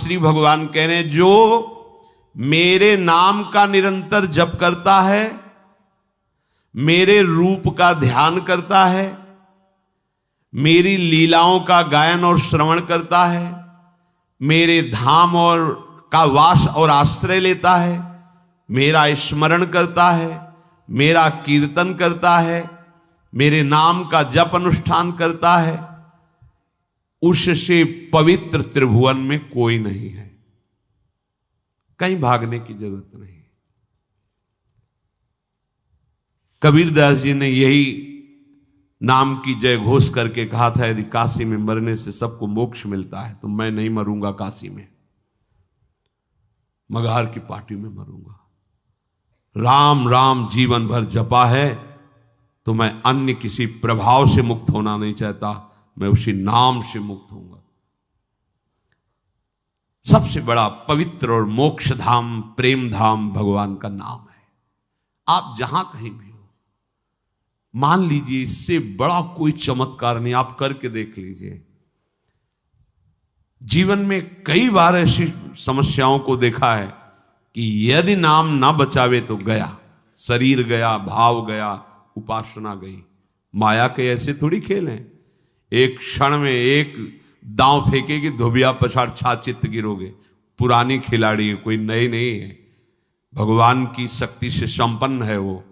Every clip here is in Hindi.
श्री भगवान कह रहे हैं, जो मेरे नाम का निरंतर जप करता है, मेरे रूप का ध्यान करता है, मेरी लीलाओं का गायन और श्रवण करता है, मेरे धाम और का वास और आश्रय लेता है, मेरा स्मरण करता है, मेरा कीर्तन करता है, मेरे नाम का जप अनुष्ठान करता है, उससे पवित्र त्रिभुवन में कोई नहीं है। कहीं भागने की जरूरत नहीं। कबीरदास जी ने यही नाम की जय घोष करके कहा था, यदि काशी में मरने से सबको मोक्ष मिलता है तो मैं नहीं मरूंगा काशी में, मगहर की पार्टी में मरूंगा। राम राम जीवन भर जपा है तो मैं अन्य किसी प्रभाव से मुक्त होना नहीं चाहता, मैं उसी नाम से मुक्त होऊंगा। सबसे बड़ा पवित्र और मोक्ष धाम, प्रेम धाम भगवान का नाम है। आप जहां कहीं भी हो, मान लीजिए इससे बड़ा कोई चमत्कार नहीं, आप करके देख लीजिए। जीवन में कई बार ऐसी समस्याओं को देखा है कि यदि नाम ना बचावे तो गया, शरीर गया, भाव गया, उपासना गई। माया के ऐसे थोड़ी खेल हैं, एक क्षण में एक दांव फेंकेगी, धोबिया पछाड़ छाचित गिरोगे। पुरानी खिलाड़ी है, कोई नई नहीं है, भगवान की शक्ति से संपन्न है वो।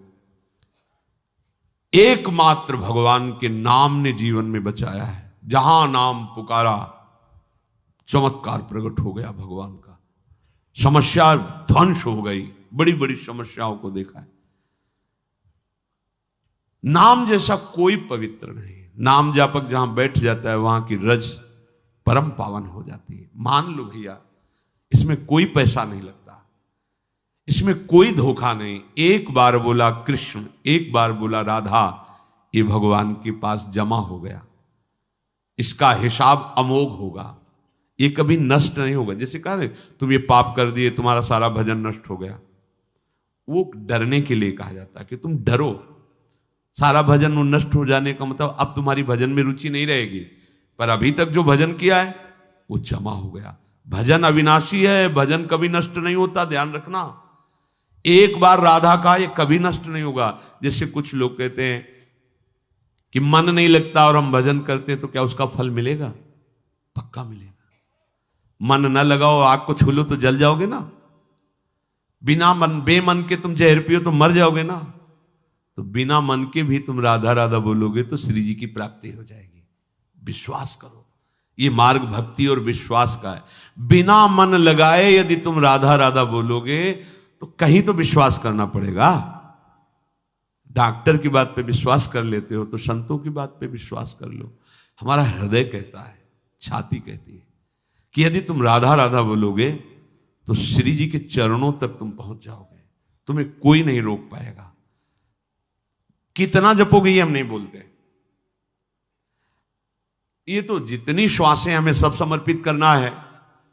एकमात्र भगवान के नाम ने जीवन में बचाया है। जहां नाम पुकारा चमत्कार प्रकट हो गया भगवान का, समस्या ध्वंस हो गई। बड़ी बड़ी समस्याओं को देखा है। नाम जैसा कोई पवित्र नहीं। नाम जापक जहां बैठ जाता है वहां की रज परम पावन हो जाती है। मान लो भैया, इसमें कोई पैसा नहीं लगता, इसमें कोई धोखा नहीं। एक बार बोला कृष्ण, एक बार बोला राधा, ये भगवान के पास जमा हो गया। इसका हिसाब अमोघ होगा, ये कभी नष्ट नहीं होगा। जैसे कहा ना, तुम ये पाप कर दिए, तुम्हारा सारा भजन नष्ट हो गया। वो डरने के लिए कहा जाता है कि तुम डरो। सारा भजन नष्ट हो जाने का मतलब अब तुम्हारी भजन में रुचि नहीं रहेगी, पर अभी तक जो भजन किया है वो जमा हो गया। भजन अविनाशी है, भजन कभी नष्ट नहीं होता, ध्यान रखना। एक बार राधा का ये कभी नष्ट नहीं होगा। जैसे कुछ लोग कहते हैं कि मन नहीं लगता और हम भजन करते हैं तो क्या उसका फल मिलेगा? पक्का मिलेगा। मन न लगाओ, आग को छू लो तो जल जाओगे ना। बिना मन, बेमन के तुम जहर पियो तो मर जाओगे ना। तो बिना मन के भी तुम राधा राधा बोलोगे तो श्री जी की प्राप्ति हो जाएगी। विश्वास करो, ये मार्ग भक्ति और विश्वास का है। बिना मन लगाए यदि तुम राधा राधा बोलोगे तो कहीं तो विश्वास करना पड़ेगा। डॉक्टर की बात पे विश्वास कर लेते हो तो संतों की बात पे विश्वास कर लो। हमारा हृदय कहता है, छाती कहती है कि यदि तुम राधा राधा बोलोगे तो श्री जी के चरणों तक तुम पहुंच जाओगे, तुम्हें कोई नहीं रोक पाएगा। कितना जपोगे ये हम नहीं बोलते, ये तो जितनी श्वासें हमें सब समर्पित करना है,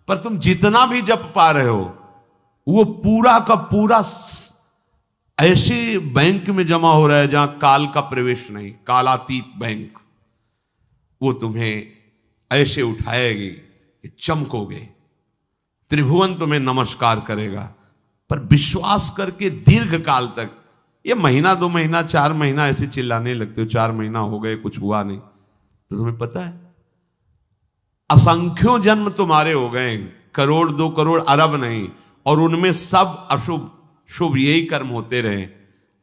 पर तुम जितना भी जप पा रहे हो वो पूरा का पूरा ऐसे बैंक में जमा हो रहा है जहां काल का प्रवेश नहीं, कालातीत बैंक। वो तुम्हें ऐसे उठाएगी कि चमकोगे, त्रिभुवन तुम्हें नमस्कार करेगा। पर विश्वास करके दीर्घ काल तक, ये महीना 2 महीना 4 महीना ऐसे चिल्लाने लगते हो, 4 महीना हो गए कुछ हुआ नहीं, तो तुम्हें पता है असंख्यों जन्म तुम्हारे हो गए, करोड़ 2 करोड़ अरब नहीं, और उनमें सब अशुभ शुभ यही कर्म होते रहे।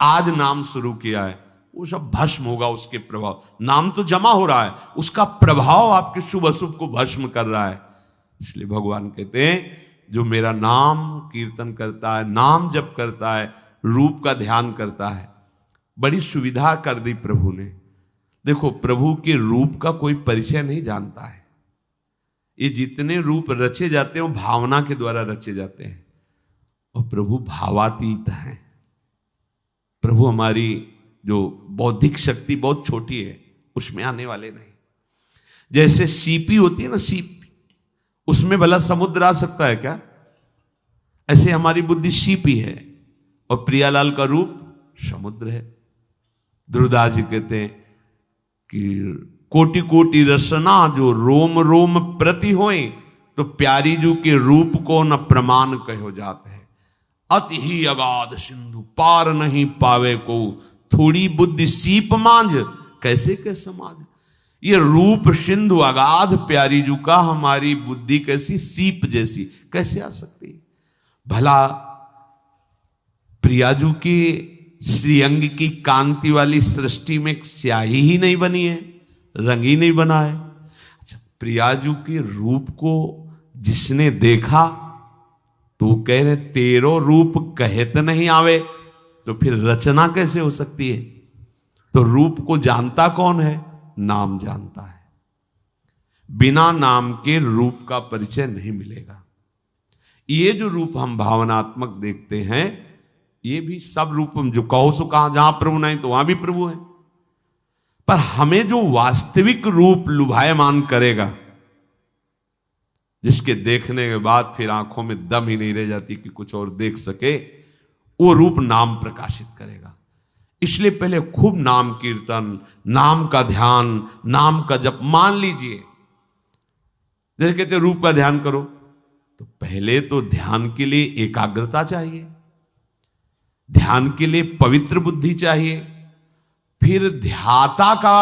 आज नाम शुरू किया है, वो सब भस्म होगा उसके प्रभाव। नाम तो जमा हो रहा है, उसका प्रभाव आपके शुभ अशुभ को भस्म कर रहा है। इसलिए भगवान कहते हैं जो मेरा नाम कीर्तन करता है, नाम जप करता है, रूप का ध्यान करता है, बड़ी सुविधा कर दी प्रभु ने। देखो, प्रभु के रूप का कोई परिचय नहीं जानता है। ये जितने रूप रचे जाते हैं वो भावना के द्वारा रचे जाते हैं, और प्रभु भावातीत हैं। प्रभु हमारी जो बौद्धिक शक्ति बहुत छोटी है उसमें आने वाले नहीं। जैसे सीपी होती है ना, सीप, उसमें भला समुद्र आ सकता है क्या? ऐसे हमारी बुद्धि सीपी है और प्रियालाल का रूप समुद्र है। ध्रुवदास जी कहते हैं कि कोटि कोटि रसना जो रोम रोम प्रति होए तो प्यारी जू के रूप को न प्रमाण कहो जाते हैं। अति ही अगाध सिंधु पार नहीं पावे को, थोड़ी बुद्धि सीप मांझ कैसे के समाज। ये रूप सिंधु अगाध प्यारी जू का हमारी बुद्धि कैसी सीप जैसी कैसे आ सकती है। भला प्रियाजू की श्रीअंग की कांति वाली सृष्टि में स्याही ही नहीं बनी है, रंग ही नहीं बना है। अच्छा, प्रियाजू के रूप को जिसने देखा तो कह रहे तेरो रूप कहत नहीं आवे, तो फिर रचना कैसे हो सकती है। तो रूप को जानता कौन है, नाम जानता है। बिना नाम के रूप का परिचय नहीं मिलेगा। ये जो रूप हम भावनात्मक देखते हैं, ये भी सब रूप हम जो कहो सो कहा, जहां प्रभु नहीं तो वहां भी प्रभु है। पर हमें जो वास्तविक रूप लुभायमान करेगा, जिसके देखने के बाद फिर आंखों में दम ही नहीं रह जाती कि कुछ और देख सके, वो रूप नाम प्रकाशित करेगा। इसलिए पहले खूब नाम कीर्तन, नाम का ध्यान, नाम का जप। मान लीजिए जैसे कहते रूप का ध्यान करो, तो पहले तो ध्यान के लिए एकाग्रता चाहिए, ध्यान के लिए पवित्र बुद्धि चाहिए, फिर ध्याता का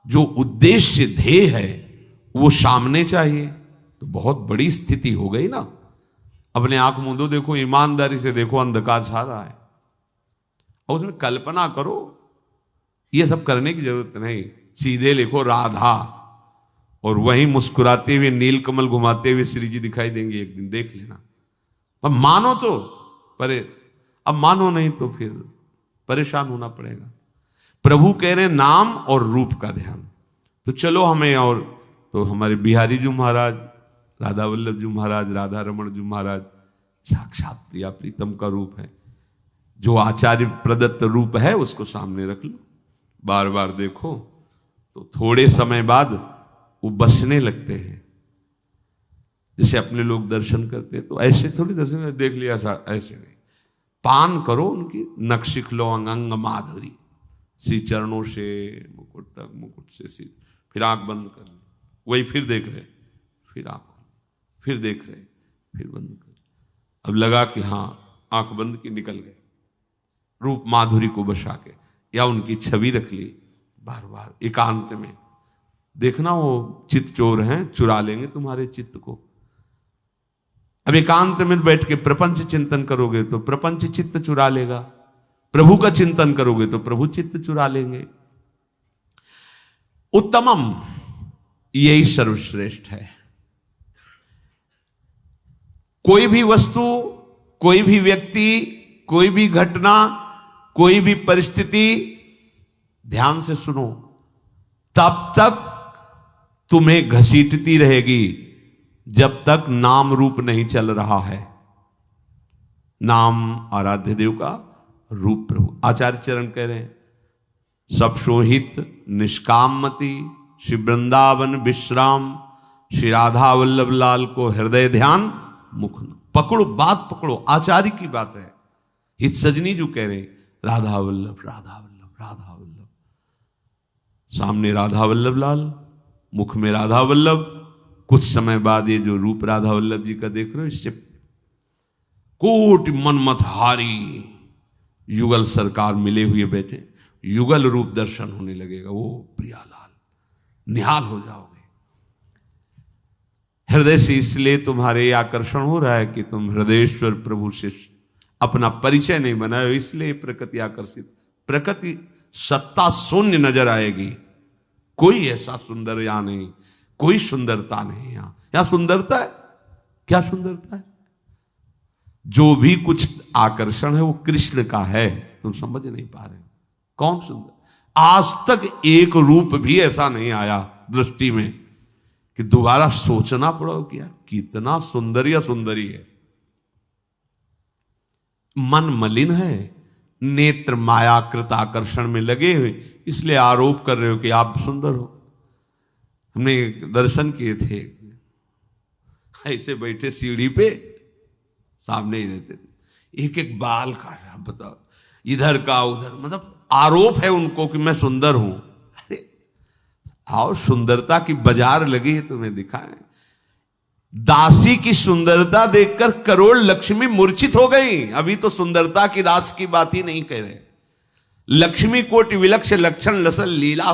जो उद्देश्य ध्येय है वो सामने चाहिए। तो बहुत बड़ी स्थिति हो गई ना। अपने आंख मूंदो, देखो, ईमानदारी से देखो, अंधकार छा रहा है, और उसमें कल्पना करो। ये सब करने की जरूरत नहीं, सीधे लिखो राधा, और वहीं मुस्कुराते हुए नीलकमल घुमाते हुए श्री जी दिखाई देंगे एक दिन, देख लेना। पर मानो तो, पर अब मानो नहीं तो फिर परेशान होना पड़ेगा। प्रभु कह रहे नाम और रूप का ध्यान। तो चलो हमें, और तो हमारे बिहारी जी महाराज, राधा वल्लभ जी महाराज, राधा रमण जी महाराज साक्षात प्रिया प्रीतम का रूप है। जो आचार्य प्रदत्त रूप है उसको सामने रख लो, बार बार देखो, तो थोड़े समय बाद वो बसने लगते हैं। जैसे अपने लोग दर्शन करते हैं तो ऐसे थोड़ी दर्शन देख लिया, ऐसे नहीं, पान करो उनकी, नक्शिख लो अंग माधुरी, श्री चरणों से मुकुट तक, मुकुट से सिर, फिर आंख बंद कर ली, वही फिर देख रहे, फिर आंख, फिर देख रहे, फिर बंद कर। अब लगा कि हाँ आंख बंद की, निकल गए, रूप माधुरी को बसा के, या उनकी छवि रख ली। बार बार एकांत में देखना, वो चित्त चोर हैं, चुरा लेंगे तुम्हारे चित्त को। अब एकांत में बैठ के प्रपंच चिंतन करोगे तो प्रपंच चित्त चुरा लेगा, प्रभु का चिंतन करोगे तो प्रभु चित्त चुरा लेंगे। उत्तमम, यही सर्वश्रेष्ठ है। कोई भी वस्तु, कोई भी व्यक्ति, कोई भी घटना, कोई भी परिस्थिति, ध्यान से सुनो, तब तक तुम्हें घसीटती रहेगी जब तक नाम रूप नहीं चल रहा है। नाम आराध्य देव का, रूप प्रभु। आचार्य चरण कह रहे हैं, सब सोहित निष्कामति, श्री वृंदावन विश्राम, श्री राधा वल्लभ लाल को हृदय ध्यान मुख न। पकड़ो, बात पकड़ो, आचार्य की बात है। हित सजनी जो कह रहे, राधा वल्लभ, राधा वल्लभ, राधा वल्लभ, सामने राधा वल्लभ लाल, मुख में राधा वल्लभ। कुछ समय बाद ये जो रूप राधा वल्लभ जी का देख रहे हो, इससे कोटि मनमतहारी युगल सरकार मिले हुए बैठे, युगल रूप दर्शन होने लगेगा। वो प्रियालाल, निहाल हो जाओगे हृदय से। इसलिए तुम्हारे आकर्षण हो रहा है कि तुम हृदयेश्वर प्रभु से अपना परिचय नहीं बनाए, इसलिए प्रकृति आकर्षित। प्रकृति सत्ता शून्य नजर आएगी, कोई ऐसा सुंदर यहाँ नहीं, कोई सुंदरता नहीं। यहां सुंदरता है, क्या सुंदरता है? जो भी कुछ आकर्षण है वो कृष्ण का है, तुम समझ नहीं पा रहे। कौन सुंदर? आज तक एक रूप भी ऐसा नहीं आया दृष्टि में कि दोबारा सोचना पड़ा क्या कितना सुंदर या सुंदरी है। मन मलिन है, नेत्र मायाकृत आकर्षण में लगे हुए, इसलिए आरोप कर रहे हो कि आप सुंदर हो। हमने दर्शन किए थे, ऐसे बैठे सीढ़ी पे, सामने ही रहते थे, एक एक बाल का, बताओ, इधर का उधर, मतलब आरोप है उनको कि मैं सुंदर हूं। अरे आओ, सुंदरता की बाजार लगी है, तुम्हें दिखाएं। दासी की सुंदरता देखकर करोड़ लक्ष्मी मूर्छित हो गई। अभी तो सुंदरता की दास की बात ही नहीं कह रहे। लक्ष्मी कोटि विलक्ष लक्षण लसल लीला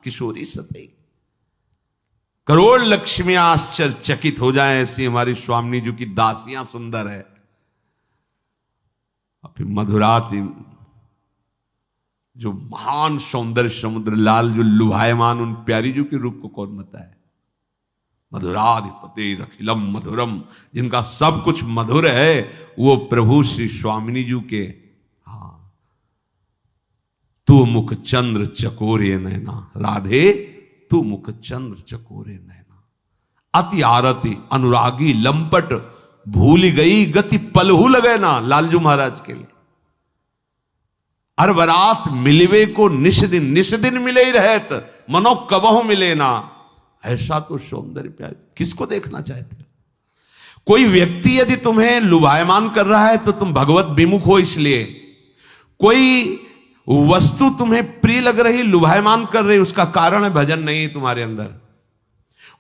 किशोरी सतई। करोड़ लक्ष्मियां आश्चर्यचकित हो जाएं, ऐसी हमारी स्वामी जी की दासियां सुंदर है। फिर मधुरात जो महान सौंदर्य समुद्र लाल जो लुभायमान उन प्यारी जी के रूप को कौन बताए। मधुराधिपति अखिलम मधुरम, जिनका सब कुछ मधुर है, वो प्रभु श्री स्वामिनी जी के। हाँ, तू मुख चंद्र चकोरे नैना, राधे तू मुख चंद्र चकोरे नैना। अति आरती अनुरागी लंपट, भूल गई गति पलहू लगे ना, लालजू महाराज के लिए। हर बरात मिलवे को निश दिन मिले ही रहत, मनो कबहू मिले ना। ऐसा तो सौंदर्य प्यार किसको देखना चाहते हो। कोई व्यक्ति यदि तुम्हें लुभायमान कर रहा है तो तुम भगवत विमुख हो। इसलिए कोई वस्तु तुम्हें प्रिय लग रही, लुभायमान कर रही, उसका कारण है भजन नहीं है तुम्हारे अंदर।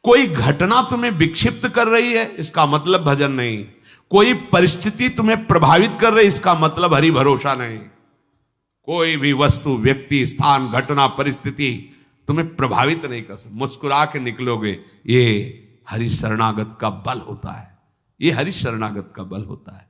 कोई घटना तुम्हें विक्षिप्त कर रही है, इसका मतलब भजन नहीं। कोई परिस्थिति तुम्हें प्रभावित कर रही, इसका मतलब हरि भरोसा नहीं। कोई भी वस्तु, व्यक्ति, स्थान, घटना, परिस्थिति तुम्हें प्रभावित नहीं कर सकती। मुस्कुरा के निकलोगे, ये हरि शरणागत का बल होता है। ये हरि शरणागत का बल होता है।